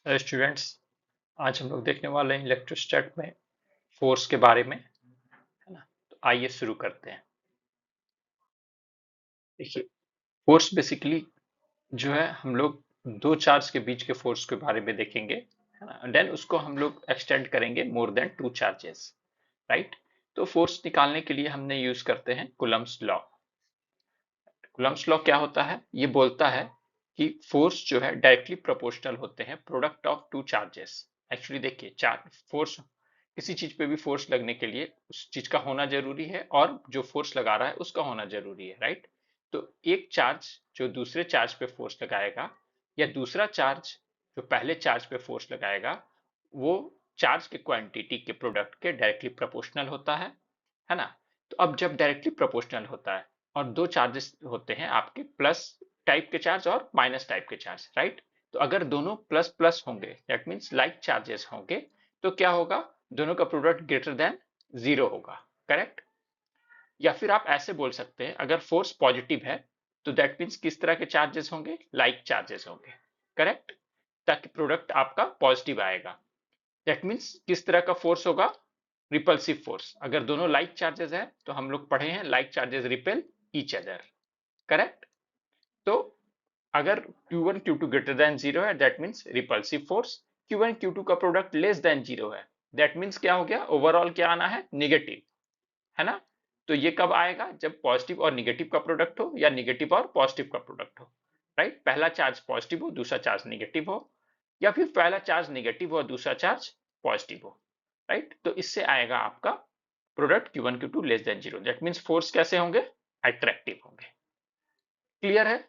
Students, आज हम लोग देखने वाले हैं इलेक्ट्रोस्टैट में फोर्स के बारे में, है ना। तो आइए शुरू करते हैं। देखिए, फोर्स बेसिकली जो है हम लोग दो चार्ज के बीच के फोर्स के बारे में देखेंगे, है ना। देन उसको हम लोग एक्सटेंड करेंगे more than two charges, right. तो फोर्स निकालने के लिए हमने यूज करते हैं कूलम्ब्स लॉ। कूलम्ब्स लॉ क्या होता है? ये बोलता है कि फोर्स जो है डायरेक्टली प्रोपोर्शनल होते हैं product of two charges. Actually देखिए, चार्ज फोर्स, किसी चीज पे भी फोर्स लगने के लिए उस चीज का होना जरूरी है और जो फोर्स लगा रहा है उसका होना जरूरी है, राइट। तो एक चार्ज जो दूसरे चार्ज पे फोर्स लगाएगा या दूसरा चार्ज जो पहले चार्ज पे फोर्स लगाएगा, वो चार्ज के क्वांटिटी के प्रोडक्ट के डायरेक्टली प्रोपोर्शनल होता है ना। तो अब जब डायरेक्टली प्रोपोर्शनल होता है और दो चार्जेस होते हैं आपके, प्लस टाइप के चार्ज और माइनस टाइप के चार्ज, राइट। तो अगर दोनों प्लस प्लस होंगे, दैट मीन्स लाइक चार्जेस होंगे, तो क्या होगा? दोनों का प्रोडक्ट ग्रेटर देन जीरो होगा, करेक्ट। या फिर आप ऐसे बोल सकते हैं, अगर फोर्स पॉजिटिव है तो दैट मीन्स किस तरह के चार्जेस होंगे? लाइक चार्जेस होंगे, करेक्ट। ताकि प्रोडक्ट आपका पॉजिटिव आएगा। दैट मीन्स किस तरह का फोर्स होगा? Repulsive force. अगर दोनों लाइक चार्जेस है तो हम लोग पढ़े हैं like charges repel each other, correct. तो अगर Q1 Q2 greater than zero है, that means repulsive force. Q1 Q2 का प्रोडक्ट लेस देन जीरो है, दैट मीन्स क्या हो गया? ओवरऑल क्या आना है? निगेटिव, है ना। तो ये कब आएगा? जब पॉजिटिव और निगेटिव का प्रोडक्ट हो या निगेटिव और पॉजिटिव का प्रोडक्ट हो, राइट। पहला चार्ज पॉजिटिव हो, दूसरा चार्ज निगेटिव हो, या फिर पहला चार्ज निगेटिव हो और दूसरा चार्ज पॉजिटिव हो, राइट। तो इससे आएगा आपका product Q1 Q2 less than zero. That means force कैसे होंगे? अट्रैक्टिव होंगे। क्लियर है?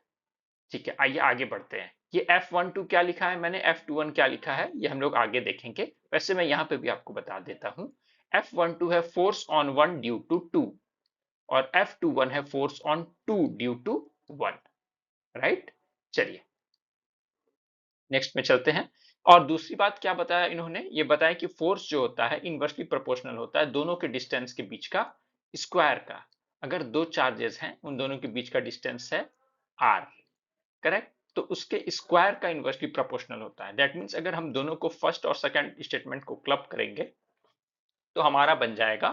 ठीक है, आइए आगे बढ़ते हैं। ये F12 क्या लिखा है मैंने, F21 क्या लिखा है, ये हम लोग आगे देखेंगे। वैसे मैं यहाँ पे भी आपको बता देता हूँ। F12 है force on one due to two, और F21 है force on two due to one, right. चलिए नेक्स्ट में चलते हैं। और दूसरी बात क्या बताया इन्होंने? ये बताया कि फोर्स जो होता है इनवर्सली प्रोपोर्शनल होता है दोनों के डिस्टेंस के बीच का स्क्वायर का। अगर दो चार्जेस हैं, उन दोनों के बीच का डिस्टेंस है r, करेक्ट। तो उसके स्क्वायर का इनवर्सली प्रोपोर्शनल होता है। दैट मीन्स अगर हम दोनों को फर्स्ट और सेकंड स्टेटमेंट को क्लब करेंगे तो हमारा बन जाएगा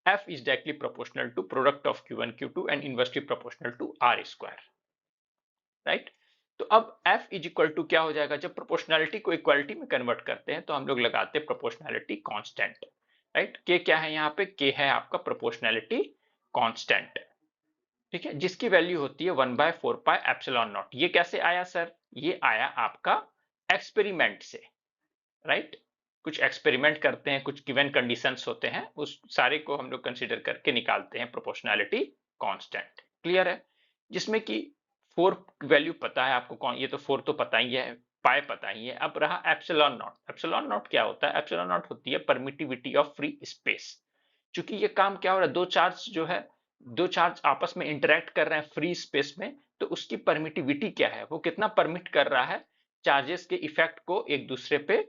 F is directly proportional to product of Q1 Q2 and inversely proportional to R square, right. तो अब F इज इक्वल टू क्या हो जाएगा? जब प्रोपोर्शनैलिटी को इक्वालिटी में कन्वर्ट करते हैं तो हम लोग लगाते हैं प्रोपोर्शनैलिटी कांस्टेंट, राइट। के क्या है यहाँ पे? के है आपका प्रोपोर्शनैलिटी कांस्टेंट, ठीक है, जिसकी वैल्यू होती है 1/4πε0। ये कैसे आया सर? ये आया आपका एक्सपेरिमेंट से, राइट। कुछ एक्सपेरिमेंट करते हैं, कुछ गिवन कंडीशंस होते हैं, उस सारे को हम लोग कंसीडर करके निकालते हैं प्रोपोर्शनैलिटी कांस्टेंट। क्लियर है? जिसमें कि 4 वैल्यू पता है आपको, कौन? ये तो 4 तो पता ही है, पाई पता ही है। अब रहा एप्सिलॉन नॉट। एप्सिलॉन नॉट क्या होता है? एप्सिलॉन नॉट होती है परमिटिविटी ऑफ फ्री स्पेस। चूंकि ये काम क्या हो रहा है, दो चार्ज जो है, दो चार्ज आपस में इंटरेक्ट कर रहे हैं फ्री स्पेस में, तो उसकी परमिटिविटी क्या है? वो कितना परमिट कर रहा है चार्जेस के इफेक्ट को एक दूसरे पे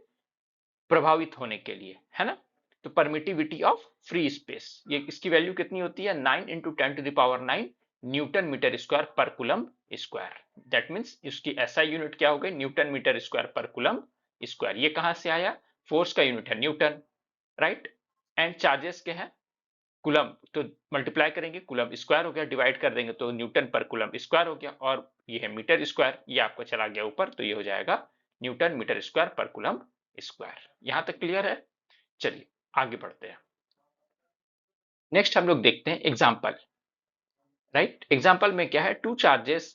प्रभावित होने के लिए, है ना। तो परमिटिविटी ऑफ फ्री स्पेस, ये इसकी वैल्यू कितनी होती है? 9 इंटू 10⁹ न्यूटन मीटर स्क्वायर पर कूलम स्क्वायर। दैट मीन्स इसकी एसआई यूनिट क्या हो गई? न्यूटन मीटर स्क्वायर पर कूलम स्क्वायर। ये कहां से आया? फोर्स का यूनिट है न्यूटन, राइट। एंड चार्जेस के हैं कूलम, तो मल्टीप्लाई करेंगे, कूलम स्क्वायर हो गया, डिवाइड कर देंगे तो न्यूटन पर कूलम स्क्वायर हो गया, और ये है मीटर स्क्वायर, ये आपको चला गया ऊपर, तो ये हो जाएगा न्यूटन मीटर स्क्वायर पर कूलम स्क्वायर। यहां तक क्लियर है? चलिए आगे बढ़ते हैं। नेक्स्ट हम लोग देखते हैं एग्जाम्पल, राइट। एग्जाम्पल में क्या है? Two charges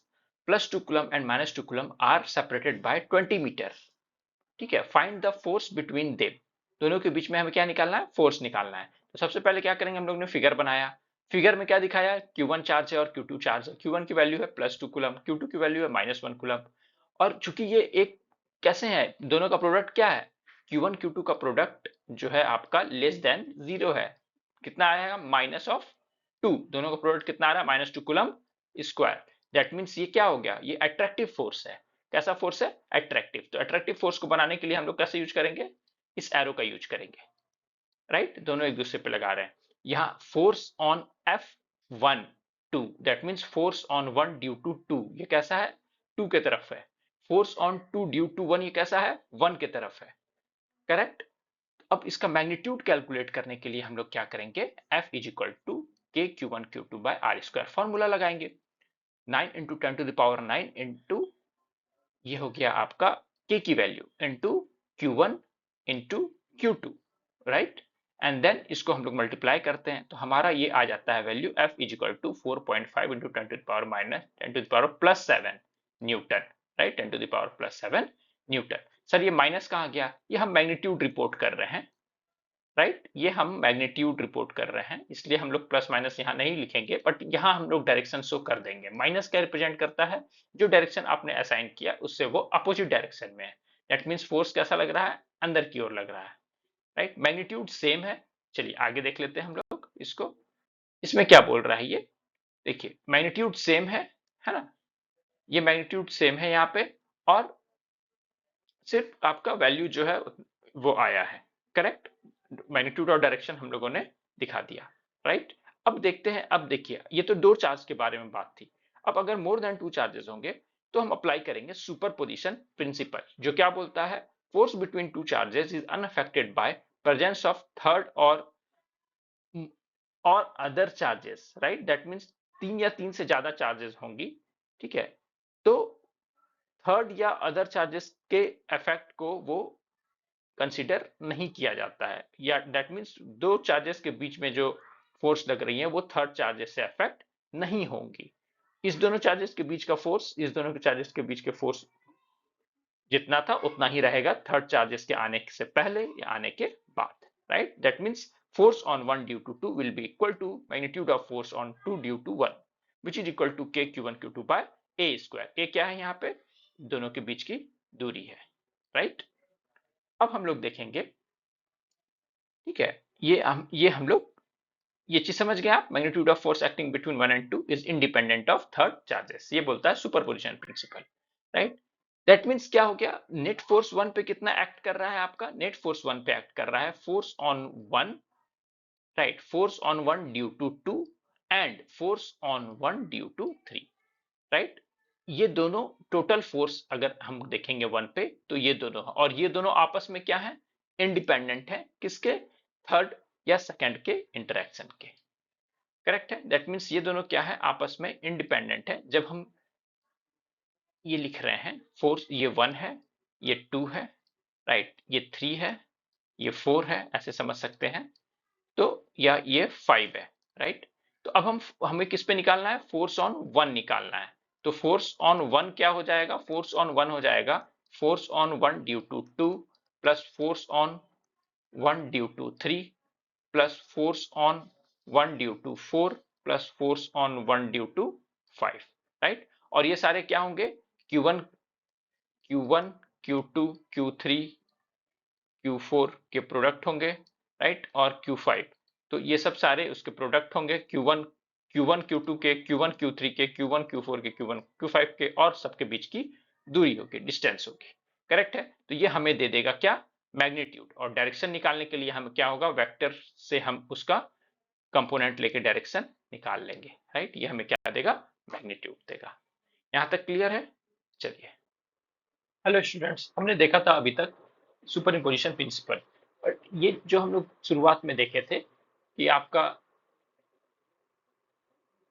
+2 coulomb and -2 coulomb are separated by 20 metre, ठीक है। Find the force between them. दोनों के बीच में हमें क्या निकालना है? फोर्स निकालना है। तो सबसे पहले क्या करेंगे, हम लोग ने फिगर बनाया। फिगर में क्या दिखाया? Q1 चार्ज है और Q2 चार्ज है। Q1 की वैल्यू है +2 कूलम, Q2 की वैल्यू है -1 कूलम। और चूंकि ये एक कैसे है, दोनों का प्रोडक्ट क्या है? Q1 Q2 का प्रोडक्ट जो है आपका लेस देन जीरो है। कितना आएगा? -2। दोनों का प्रोडक्ट कितना आ रहा है? -2 कूलम स्क्वायर। दैट मीन्स ये क्या हो गया? ये अट्रैक्टिव फोर्स है। कैसा फोर्स है? अट्रैक्टिव। तो अट्रैक्टिव फोर्स को बनाने के लिए हम लोग कैसे यूज करेंगे? इस एरो का यूज करेंगे, राइट। दोनों एक दूसरे पे लगा रहे हैं। यहाँ force on F1 2, that means force on 1 due to 2। ये कैसा है? 2 के तरफ है। Force on two due to one, ये कैसा है, वन की तरफ है, करेक्ट। अब इसका मैग्नीट्यूड कैलकुलेट करने के लिए हम लोग क्या करेंगे, F इज इक्वल टू के Q one Q two by R square, formula लगाएंगे। 9 इंटू 10⁻⁹ इंटू ये हो गया आपका के की value into Q1 into Q2, right. And then इसको हम लोग मल्टीप्लाई करते हैं तो हमारा ये आ जाता है value F is equal to 4.5 into 10⁻⁻7 newton, right, 10⁻+7 newton. Sir ये माइनस कहाँ गया, ये हम मैग्नीट्यूड रिपोर्ट कर रहे हैं, राइट, ये हम मैग्नीट्यूड रिपोर्ट कर रहे हैं, इसलिए हम लोग प्लस माइनस यहाँ नहीं लिखेंगे, बट यहाँ हम लोग डायरेक्शन शो कर देंगे। माइनस क्या रिप्रेजेंट करता है, जो डायरेक्शन आपने असाइन किया उससे वो अपोजिट डायरेक्शन में है, दैट मीन्स फोर्स कैसा लग रहा है, अंदर की ओर लग रहा है, राइट। मैग्नीट्यूड सेम है, चलिए आगे देख लेते हैं हम लोग इसको, इसमें क्या बोल रहा है ये, देखिए मैग्नीट्यूड सेम है ना, ये मैग्नीट्यूड सेम है यहाँ पे, और सिर्फ आपका वैल्यू जो है वो आया है, करेक्ट। मैग्नीट्यूड और डायरेक्शन हम लोगों ने दिखा दिया, राइट। अब देखते हैं, अब देखिए ये तो दो चार्ज के बारे में बात थी, अब अगर मोर देन टू चार्जेस होंगे तो हम अप्लाई करेंगे सुपरपोजिशन प्रिंसिपल, जो क्या बोलता है, force between two charges is unaffected by presence of third और other charges, right, that means तीन या तीन से ज्यादा चार्जेस होंगी, ठीक है, तो थर्ड या अदर चार्जेस के इफेक्ट को वो कंसीडर नहीं किया जाता है, या दैट मीन्स दो चार्जेस के बीच में जो फोर्स लग रही है वो थर्ड चार्जेस से अफेक्ट नहीं होंगी। इस दोनों चार्जेस के बीच का फोर्स, इस दोनों चार्जेस के बीच के फोर्स जितना था उतना ही रहेगा थर्ड चार्जेस के आने से पहले या आने के बाद, right. That means force on one due to two will be equal to magnitude of force on two due to one, which is equal to के Q one Q two by a square. A क्या है यहाँ पे, दोनों के बीच की दूरी है, राइट। अब हम लोग देखेंगे, ठीक है, ये हम लोग ये चीज समझ गए आप, magnitude of force acting between one and two is independent of third charges, ये बोलता है superposition principle, right. That means क्या हो गया, नेट फोर्स वन पे कितना एक्ट कर रहा है आपका, नेट फोर्स वन पे एक्ट कर रहा है force on one, right, force on one due to two and force on one due to three, right. ये दोनों टोटल फोर्स अगर हम देखेंगे वन पे तो ये दोनों, और ये दोनों आपस में क्या है, इंडिपेंडेंट है, किसके, थर्ड या सेकंड के इंटरेक्शन के, करेक्ट है। दैट मीन्स ये दोनों क्या है, आपस में इंडिपेंडेंट है। जब हम ये लिख रहे हैं फोर्स, ये वन है, ये टू है, राइट, ये थ्री है, ये फोर है, ऐसे समझ सकते हैं, तो या ये फाइव है, राइट। तो अब हमें किस पे निकालना है, फोर्स ऑन वन निकालना है, तो फोर्स ऑन वन क्या हो जाएगा, फोर्स ऑन वन हो जाएगा force on one due to two plus force on one due to three plus force on one due to four plus force on one due to five, right. और ये सारे क्या होंगे, Q1 Q1 Q2 Q3 Q4 के product होंगे, right, और Q5, तो ये सब सारे उसके प्रोडक्ट होंगे, Q1 Q2 के, Q1 Q3 के, Q1 Q4 के, Q1 Q5 के, और सबके बीच की दूरी होगी, डिस्टेंस होगी, करेक्ट है। तो ये हमें दे देगा क्या, मैग्नीट्यूड। और डायरेक्शन निकालने के लिए हम क्या होगा, वेक्टर से हम उसका कंपोनेंट लेके डायरेक्शन निकाल लेंगे, राइट, ये हमें क्या देगा, मैग्नीट्यूड देगा। यहां तक क्लियर है, चलिए। हेलो स्टूडेंट्स, हमने देखा था अभी तक सुपर इम्पोजिशन प्रिंसिपल, बट ये जो हम लोग शुरुआत में देखे थे कि आपका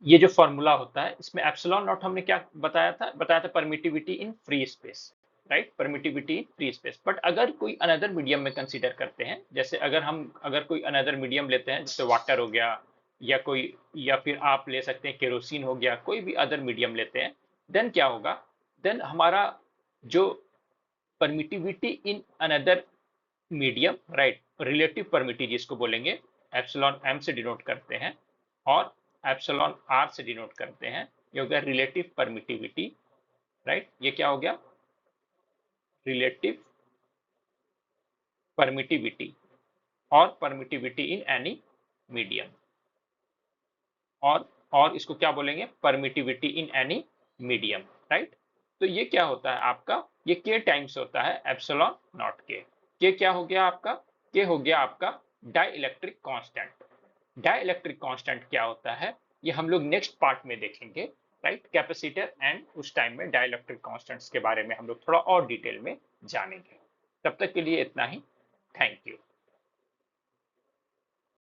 ये जो फॉर्मूला होता है, इसमें एप्सिलॉन नॉट हमने क्या बताया था permittivity in free space, right, permittivity in free space. But अगर कोई अनदर मीडियम में कंसीडर करते हैं, जैसे अगर कोई अनदर मीडियम लेते हैं, जैसे वाटर हो गया, या कोई, या फिर आप ले सकते हैं केरोसिन हो गया, कोई भी अदर मीडियम लेते हैं, देन क्या होगा, देन हमारा जो permittivity in another medium, right, relative permittivity जिसको बोलेंगे, एप्सिलॉन एम से डिनोट करते हैं और एप्सिलॉन आर से डिनोट करते हैं, ये हो गया रिलेटिव परमिटिविटी, राइट, ये क्या हो गया, रिलेटिव परमिटिविटी, और परमिटिविटी इन एनी मीडियम, और इसको क्या बोलेंगे, permittivity in any medium, right. तो ये क्या होता है आपका, ये के टाइम्स होता है एप्सिलॉन नॉट के क्या हो गया आपका, के हो गया आपका डाइलेक्ट्रिक कांस्टेंट। डाइलेक्ट्रिक कांस्टेंट क्या होता है, ये हम लोग नेक्स्ट पार्ट में देखेंगे राइट, कैपेसिटर एंड उस टाइम में डाइलेक्ट्रिक कांस्टेंट्स के बारे में हम लोग थोड़ा और डिटेल में जानेंगे। तब तक के लिए इतना ही। Thank you.